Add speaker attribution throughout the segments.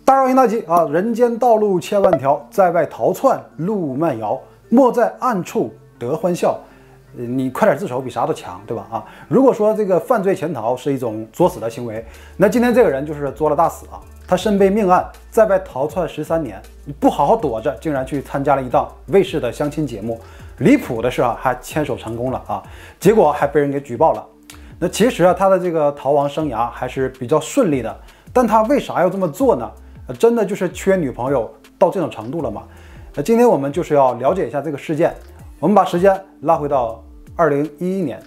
Speaker 1: 大绕一大吉啊！人间道路千万条，在外逃窜路漫遥，莫在暗处得欢笑。你快点自首比啥都强，对吧？啊，如果说这个犯罪潜逃是一种作死的行为，那今天这个人就是作了大死啊！他身背命案，在外逃窜13年，不好好躲着，竟然去参加了一档卫视的相亲节目。离谱的是啊，还牵手成功了啊，结果还被人给举报了。那其实啊，他的这个逃亡生涯还是比较顺利的，但他为啥要这么做呢？真的就是缺女朋友到这种程度了吗？那今天我们就是要了解一下这个事件。我们把时间拉回到2011年。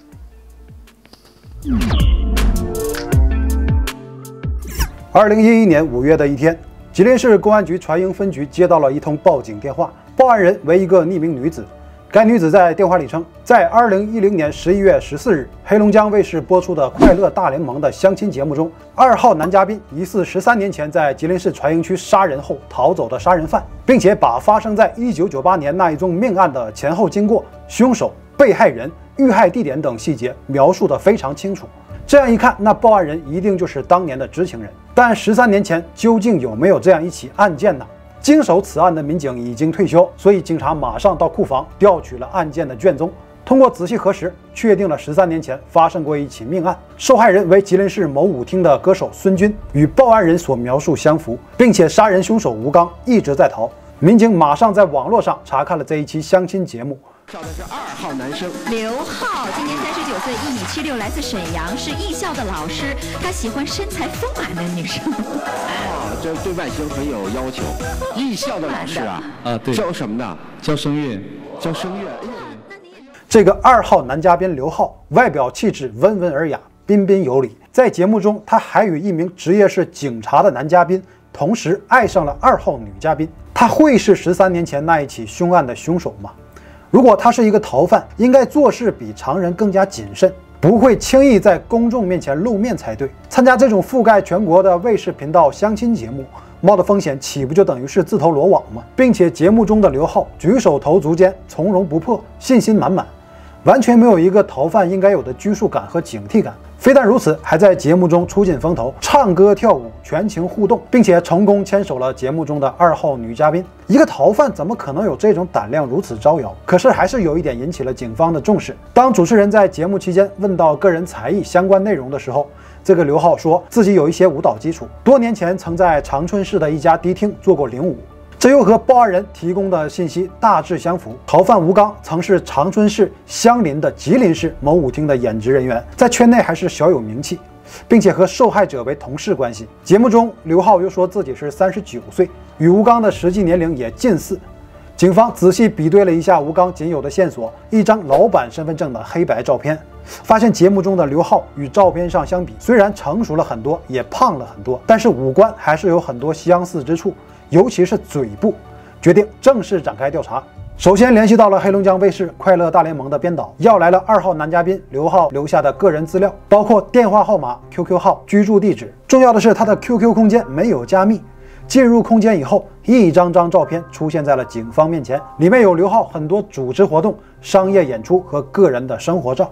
Speaker 1: 2011年5月的一天，吉林市公安局船营分局接到了一通报警电话，报案人为一个匿名女子。该女子在电话里称，在2010年11月14日，黑龙江卫视播出的《快乐大联盟》的相亲节目中，2号男嘉宾疑似13年前在吉林市船营区杀人后逃走的杀人犯，并且把发生在1998年那一宗命案的前后经过、凶手、被害人、遇害地点等细节描述得非常清楚。这样一看，那报案人一定就是当年的知情人。但13年前究竟有没有这样一起案件呢？经手此案的民警已经退休，所以警察马上到库房调取了案件的卷宗。通过仔细核实，确定了13年前发生过一起命案，受害人为吉林市某舞厅的歌手孙军，与报案人所描述相符，并且杀人凶手吴刚一直在逃。民警马上在网络上查看了这一期相亲节目。
Speaker 2: 找的是2号男生
Speaker 3: 刘浩，今年39岁，1米76，来自沈阳，是艺校的老师。他喜欢身材丰满的女生。
Speaker 2: 这对外形很有要求。艺校的老师啊，
Speaker 4: 对，
Speaker 2: 教什么的？
Speaker 4: 教声乐，
Speaker 2: 教声乐。
Speaker 1: 这个2号男嘉宾刘浩，外表气质温文尔雅，彬彬有礼。在节目中，他还与一名职业是警察的男嘉宾同时爱上了2号女嘉宾。他会是13年前那一起凶案的凶手吗？如果他是一个逃犯，应该做事比常人更加谨慎，不会轻易在公众面前露面才对。参加这种覆盖全国的卫视频道相亲节目，冒的风险岂不就等于是自投罗网吗？并且节目中的刘浩举手投足间从容不迫，信心满满，完全没有一个逃犯应该有的拘束感和警惕感。非但如此，还在节目中出尽风头，唱歌跳舞，全情互动，并且成功牵手了节目中的2号女嘉宾。一个逃犯怎么可能有这种胆量如此招摇？可是还是有一点引起了警方的重视。当主持人在节目期间问到个人才艺相关内容的时候，这个刘浩说自己有一些舞蹈基础，多年前曾在长春市的一家迪厅做过领舞。这又和报案人提供的信息大致相符。逃犯吴刚曾是长春市相邻的吉林市某舞厅的演职人员，在圈内还是小有名气，并且和受害者为同事关系。节目中，刘浩又说自己是39岁，与吴刚的实际年龄也近似。警方仔细比对了一下吴刚仅有的线索，一张老版身份证的黑白照片，发现节目中的刘浩与照片上相比，虽然成熟了很多，也胖了很多，但是五官还是有很多相似之处。尤其是嘴部，决定正式展开调查。首先联系到了黑龙江卫视《快乐大联盟》的编导，要来了2号男嘉宾刘浩留下的个人资料，包括电话号码、QQ 号、居住地址。重要的是，他的 QQ 空间没有加密。进入空间以后，一张张照片出现在了警方面前，里面有刘浩很多主持活动、商业演出和个人的生活照。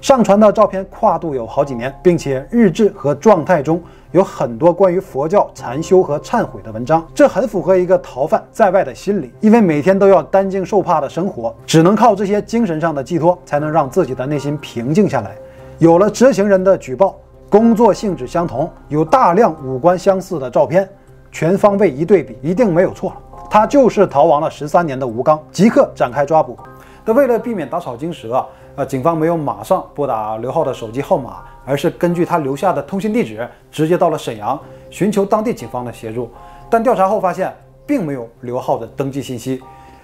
Speaker 1: 上传的照片跨度有好几年，并且日志和状态中有很多关于佛教禅修和忏悔的文章，这很符合一个逃犯在外的心理，因为每天都要担惊受怕的生活，只能靠这些精神上的寄托，才能让自己的内心平静下来。有了知情人的举报，工作性质相同，有大量五官相似的照片，全方位一对比，一定没有错了。他就是逃亡了13年的吴刚，即刻展开抓捕。但为了避免打草惊蛇警方没有马上拨打刘浩的手机号码，而是根据他留下的通信地址，直接到了沈阳，寻求当地警方的协助。但调查后发现，并没有刘浩的登记信息，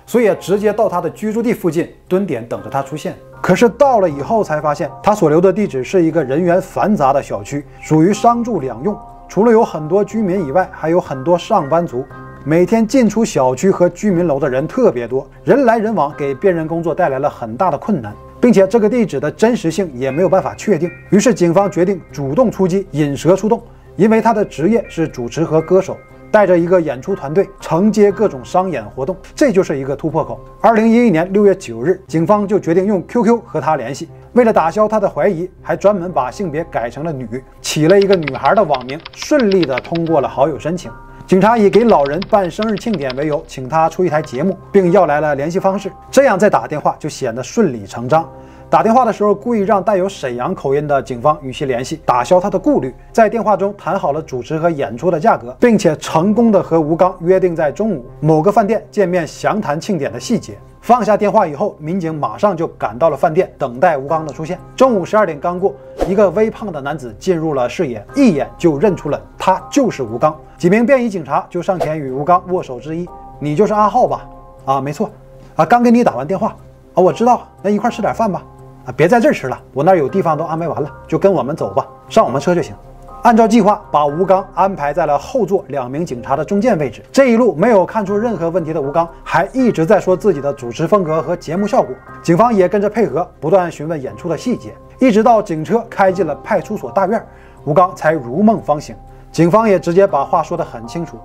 Speaker 1: 所以直接到他的居住地附近蹲点等着他出现。可是到了以后才发现，他所留的地址是一个人员繁杂的小区，属于商住两用，除了有很多居民以外，还有很多上班族。每天进出小区和居民楼的人特别多，人来人往，给辨认工作带来了很大的困难，并且这个地址的真实性也没有办法确定。于是警方决定主动出击，引蛇出洞。因为他的职业是主持和歌手，带着一个演出团队承接各种商演活动，这就是一个突破口。2011年6月9日，警方就决定用 QQ 和他联系。为了打消他的怀疑，还专门把性别改成了女，起了一个女孩的网名，顺利的通过了好友申请。警察以给老人办生日庆典为由，请他出一台节目，并要来了联系方式，这样再打电话就显得顺理成章。打电话的时候，故意让带有沈阳口音的警方与其联系，打消他的顾虑。在电话中谈好了主持和演出的价格，并且成功的和吴刚约定在中午某个饭店见面，详谈庆典的细节。放下电话以后，民警马上就赶到了饭店，等待吴刚的出现。中午12点刚过，一个微胖的男子进入了视野，一眼就认出了他就是吴刚。几名便衣警察就上前与吴刚握手致意：“你就是阿浩吧？啊，没错。啊，刚给你打完电话。啊，我知道，那一块吃点饭吧。啊，别在这儿吃了，我那儿有地方都安排完了，就跟我们走吧，上我们车就行。”按照计划，把吴刚安排在了后座2名警察的中间位置。这一路没有看出任何问题的吴刚，还一直在说自己的主持风格和节目效果。警方也跟着配合，不断询问演出的细节，一直到警车开进了派出所大院，吴刚才如梦方醒。警方也直接把话说得很清楚：“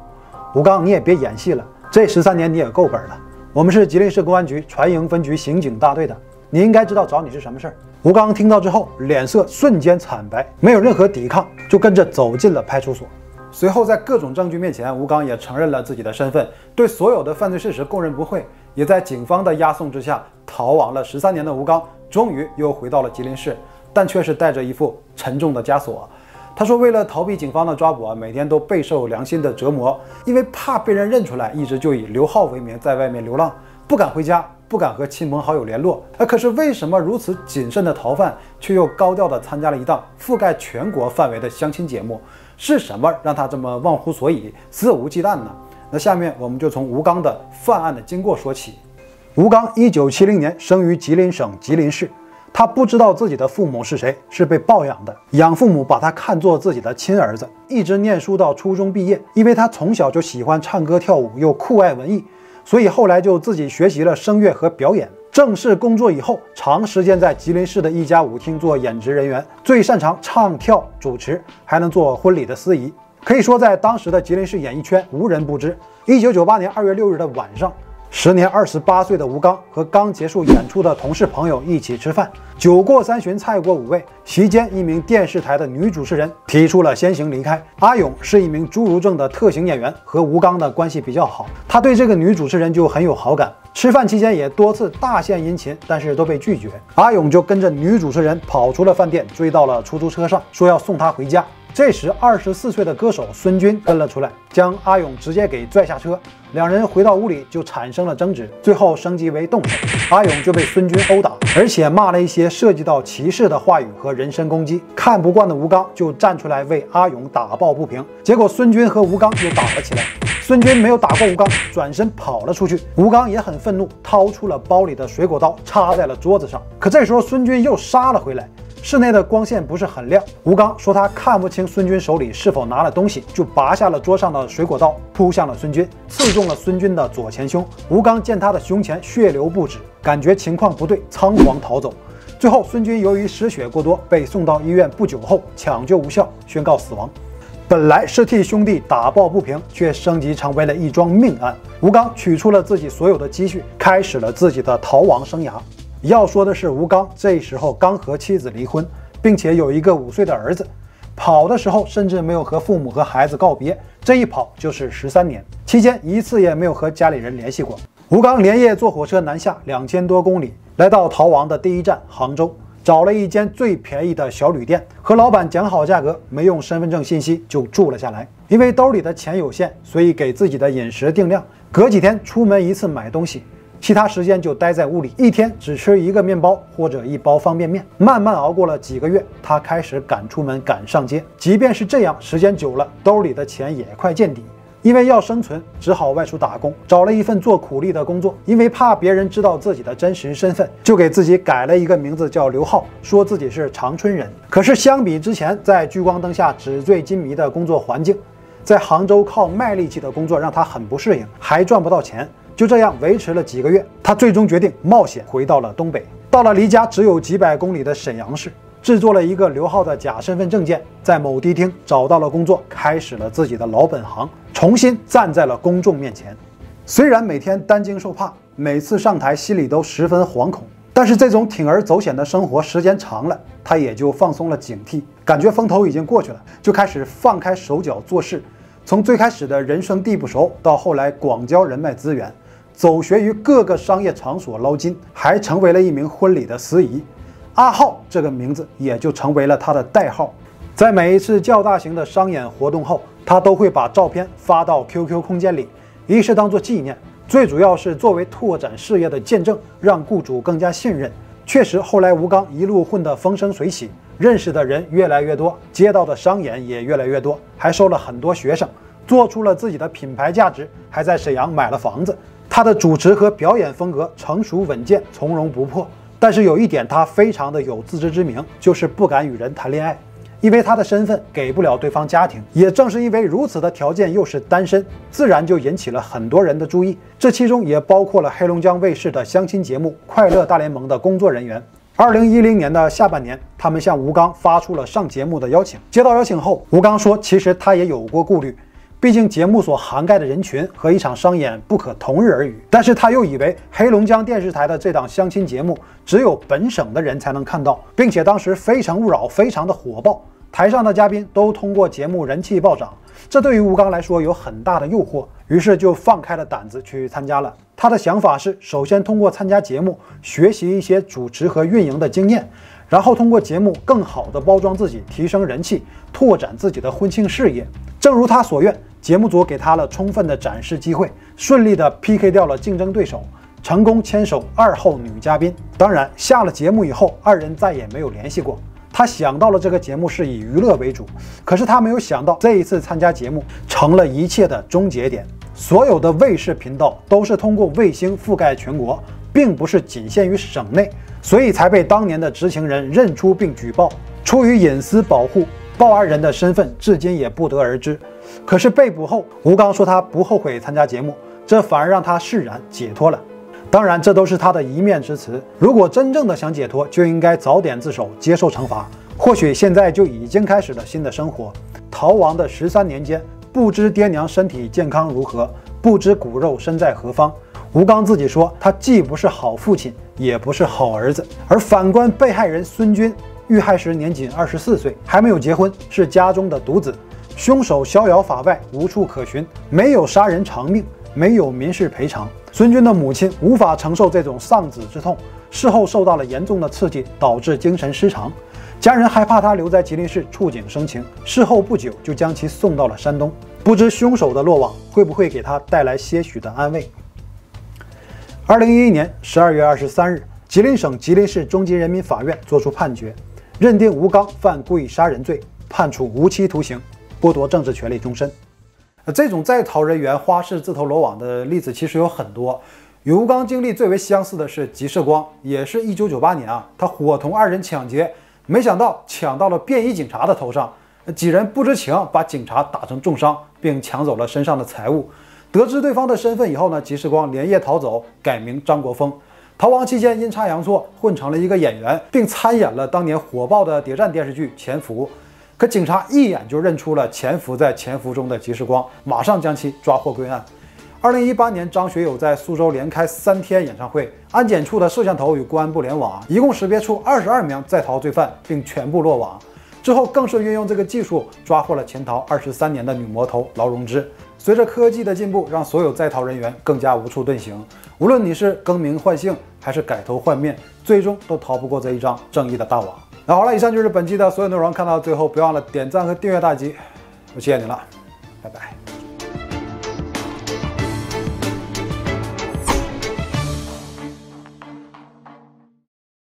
Speaker 1: 吴刚，你也别演戏了，这13年你也够本了。我们是吉林市公安局船营分局刑警大队的，你应该知道找你是什么事儿。”吴刚听到之后，脸色瞬间惨白，没有任何抵抗，就跟着走进了派出所。随后，在各种证据面前，吴刚也承认了自己的身份，对所有的犯罪事实供认不讳。也在警方的押送之下，逃亡了13年的吴刚，终于又回到了吉林市，但却是带着一副沉重的枷锁。他说，为了逃避警方的抓捕，每天都备受良心的折磨，因为怕被人认出来，一直就以刘浩为名在外面流浪，不敢回家，不敢和亲朋好友联络。可是为什么如此谨慎的逃犯，却又高调的参加了一档覆盖全国范围的相亲节目？是什么让他这么忘乎所以、肆无忌惮呢？那下面我们就从吴刚的犯案的经过说起。吴刚1970年生于吉林省吉林市，他不知道自己的父母是谁，是被抱养的。养父母把他看作自己的亲儿子，一直念书到初中毕业。因为他从小就喜欢唱歌跳舞，又酷爱文艺，所以后来就自己学习了声乐和表演。正式工作以后，长时间在吉林市的一家舞厅做演职人员，最擅长唱跳主持，还能做婚礼的司仪。可以说在当时的吉林市演艺圈无人不知。1998年2月6日的晚上，时年28岁的吴刚和刚结束演出的同事朋友一起吃饭，酒过3巡，菜过5味，席间一名电视台的女主持人提出了先行离开。阿勇是一名侏儒症的特型演员，和吴刚的关系比较好，他对这个女主持人就很有好感。吃饭期间也多次大献殷勤，但是都被拒绝。阿勇就跟着女主持人跑出了饭店，追到了出租车上，说要送她回家。这时24岁的歌手孙军跟了出来，将阿勇直接给拽下车，两人回到屋里就产生了争执，最后升级为动手，阿勇就被孙军殴打，而且骂了一些涉及到歧视的话语和人身攻击。看不惯的吴刚就站出来为阿勇打抱不平，结果孙军和吴刚又打了起来。孙军没有打过吴刚，转身跑了出去。吴刚也很愤怒，掏出了包里的水果刀，插在了桌子上。可这时候孙军又杀了回来。室内的光线不是很亮，吴刚说他看不清孙军手里是否拿了东西，就拔下了桌上的水果刀，扑向了孙军，刺中了孙军的左前胸。吴刚见他的胸前血流不止，感觉情况不对，仓皇逃走。最后孙军由于失血过多，被送到医院，不久后抢救无效，宣告死亡。本来是替兄弟打抱不平，却升级成为了一桩命案。吴刚取出了自己所有的积蓄，开始了自己的逃亡生涯。要说的是，吴刚这时候刚和妻子离婚，并且有一个5岁的儿子。跑的时候甚至没有和父母和孩子告别，这一跑就是13年，期间一次也没有和家里人联系过。吴刚连夜坐火车南下2000多公里，来到逃亡的第一站杭州，找了一间最便宜的小旅店，和老板讲好价格，没用身份证信息就住了下来。因为兜里的钱有限，所以给自己的饮食定量，隔几天出门一次买东西，其他时间就待在屋里，一天只吃1个面包或者1包方便面。慢慢熬过了几个月，他开始敢出门敢上街。即便是这样，时间久了，兜里的钱也快见底。因为要生存，只好外出打工，找了一份做苦力的工作。因为怕别人知道自己的真实身份，就给自己改了一个名字叫刘浩，说自己是长春人。可是相比之前在聚光灯下纸醉金迷的工作环境，在杭州靠卖力气的工作让他很不适应，还赚不到钱。就这样维持了几个月，他最终决定冒险回到了东北，到了离家只有几百公里的沈阳市，制作了一个刘浩的假身份证件，在某迪厅找到了工作，开始了自己的老本行，重新站在了公众面前。虽然每天担惊受怕，每次上台心里都十分惶恐，但是这种铤而走险的生活时间长了，他也就放松了警惕，感觉风头已经过去了，就开始放开手脚做事。从最开始的人生地不熟，到后来广交人脉资源，走学于各个商业场所捞金，还成为了一名婚礼的司仪。阿浩这个名字也就成为了他的代号。在每一次较大型的商演活动后，他都会把照片发到 QQ 空间里，一是当作纪念，最主要是作为拓展事业的见证，让雇主更加信任。确实，后来吴刚一路混得风生水起，认识的人越来越多，接到的商演也越来越多，还收了很多学生，做出了自己的品牌价值，还在沈阳买了房子。他的主持和表演风格成熟稳健，从容不迫。但是有一点他非常的有自知之明，就是不敢与人谈恋爱，因为他的身份给不了对方家庭。也正是因为如此的条件，又是单身，自然就引起了很多人的注意。这其中也包括了黑龙江卫视的相亲节目《快乐大联盟》的工作人员。2010年的下半年，他们向吴刚发出了上节目的邀请。接到邀请后，吴刚说，其实他也有过顾虑，毕竟节目所涵盖的人群和一场商演不可同日而语。但是他又以为黑龙江电视台的这档相亲节目只有本省的人才能看到，并且当时《非诚勿扰》非常的火爆，台上的嘉宾都通过节目人气暴涨，这对于吴刚来说有很大的诱惑，于是就放开了胆子去参加了。他的想法是，首先通过参加节目学习一些主持和运营的经验，然后通过节目更好的包装自己，提升人气，拓展自己的婚庆事业。正如他所愿，节目组给他了充分的展示机会，顺利的 PK 掉了竞争对手，成功牵手2号女嘉宾。当然，下了节目以后，二人再也没有联系过。他想到了这个节目是以娱乐为主，可是他没有想到这一次参加节目成了一切的终结点。所有的卫视频道都是通过卫星覆盖全国，并不是仅限于省内，所以才被当年的知情人认出并举报。出于隐私保护，报案人的身份至今也不得而知。可是被捕后，吴刚说他不后悔参加节目，这反而让他释然解脱了。当然，这都是他的一面之词。如果真正的想解脱，就应该早点自首，接受惩罚。或许现在就已经开始了新的生活。逃亡的13年间，不知爹娘身体健康如何，不知骨肉身在何方。吴刚自己说，他既不是好父亲，也不是好儿子。而反观被害人孙军，遇害时年仅24岁，还没有结婚，是家中的独子。凶手逍遥法外，无处可寻，没有杀人偿命，没有民事赔偿。孙军的母亲无法承受这种丧子之痛，事后受到了严重的刺激，导致精神失常。家人害怕他留在吉林市触景生情，事后不久就将其送到了山东。不知凶手的落网会不会给他带来些许的安慰。2011年12月23日，吉林省吉林市中级人民法院作出判决，认定吴刚犯故意杀人罪，判处无期徒刑，剥夺政治权利终身。这种在逃人员花式自投罗网的例子其实有很多，与吴刚经历最为相似的是吉世光，也是1998年他伙同2人抢劫，没想到抢到了便衣警察的头上，几人不知情，把警察打成重伤，并抢走了身上的财物。得知对方的身份以后呢，吉世光连夜逃走，改名张国峰。逃亡期间阴差阳错混成了一个演员，并参演了当年火爆的谍战电视剧《潜伏》。可警察一眼就认出了潜伏在潜伏中的吉世光，马上将其抓获归案。2018年，张学友在苏州连开3天演唱会，安检处的摄像头与公安部联网，一共识别出22名在逃罪犯，并全部落网。之后更是运用这个技术抓获了潜逃23年的女魔头劳荣枝。随着科技的进步，让所有在逃人员更加无处遁形。无论你是更名换姓，还是改头换面，最终都逃不过这一张正义的大网。那好了，以上就是本期的所有内容。看到最后，别忘了点赞和订阅大吉，我谢谢你了，拜拜。